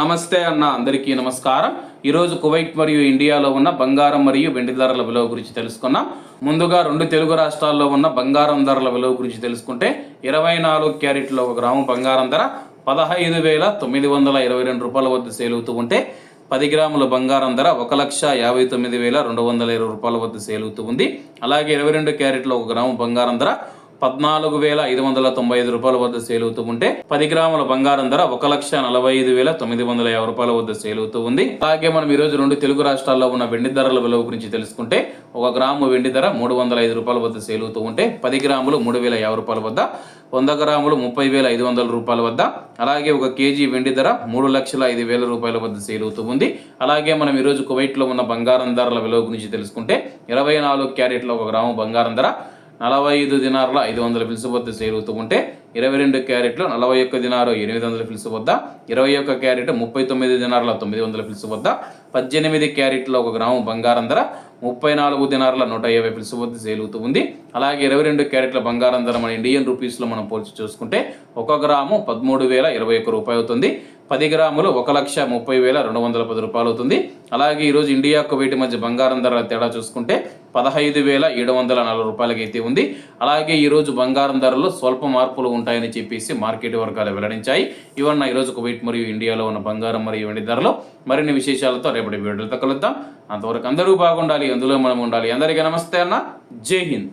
నమస్తే అన్న, అందరికీ నమస్కారం. ఈరోజు కువైట్ మరియు ఇండియాలో ఉన్న బంగారం మరియు వెండి ధరల విలువ గురించి తెలుసుకున్నాం. ముందుగా రెండు తెలుగు రాష్ట్రాల్లో ఉన్న బంగారం ధరల విలువ గురించి తెలుసుకుంటే 24 క్యారెట్లో ఒక గ్రాము బంగారం ధర 15,922 రూపాయల వద్ద సేల్ అవుతూ ఉంటే 10 గ్రాముల బంగారం ధర 1,59,220 రూపాయల వద్ద సేల్ అవుతూ ఉంది. అలాగే 22 క్యారెట్లో ఒక గ్రాము బంగారం ధర 14,595 రూపాయల వద్ద సేల్ అవుతూ ఉంటే 10 గ్రాముల బంగారం ధర 1,45,950 రూపాయల వద్ద సేల్ అవుతూ ఉంది. అలాగే మనం ఈరోజు రెండు తెలుగు రాష్ట్రాల్లో ఉన్న వెండి ధరల విలువ గురించి తెలుసుకుంటే ఒక గ్రాము వెండి ధర 305 రూపాయల వద్ద సేల్ అవుతూ ఉంటే 10 గ్రాములు 3,050 రూపాయల వద్ద, 100 గ్రాములు 30,500 రూపాయల వద్ద, అలాగే ఒక కేజీ వెండి ధర 3,05,000 రూపాయల వద్ద సేల్ అవుతూ ఉంది. అలాగే మనం ఈరోజు కువైట్లో ఉన్న బంగారం ధరల విలువ గురించి తెలుసుకుంటే 24 క్యారెట్లో ఒక గ్రాము బంగారం ధర 45 దినార్ల 500 ఫిల్స్ వద్ద సేల్ అవుతూ ఉంటే 22 క్యారెట్లు 41 దినారు 800 ఫిల్స్ వద్ద, 21 క్యారెట్ 39 దినార్ల 900 ఫిల్స్ వద్ద, 18 క్యారెట్లో ఒక గ్రాము బంగారం ధర 34 దినార్ల 150 ఫిల్స్ వద్ద సేల్ అవుతూ ఉంది. అలాగే 22 క్యారెట్ల బంగారం ధర మన ఇండియన్ రూపీస్లో మనం పోల్చి చూసుకుంటే 1 గ్రాము 13,021 రూపాయలు అవుతుంది. 10 గ్రాములు 1,30,210 రూపాయలు అవుతుంది. అలాగే ఈరోజు ఇండియా కువైట్ మధ్య బంగారం ధర తేడా చూసుకుంటే 15,740 రూపాయలకి అయితే ఉంది. అలాగే ఈరోజు బంగారం ధరలో స్వల్ప మార్పులు ఉంటాయని చెప్పేసి మార్కెట్ వర్గాలు వెల్లడించాయి. ఇవన్న ఈరోజు కువైట్ మరియు ఇండియాలో ఉన్న బంగారం మరియు వెండి ధరలో మరిన్ని విశేషాలతో రేపటి వీడియోలతో కలుద్దాం. అంతవరకు అందరూ బాగుండాలి, అందులో మనం ఉండాలి. అందరికీ నమస్తే అన్న, జై హింద్.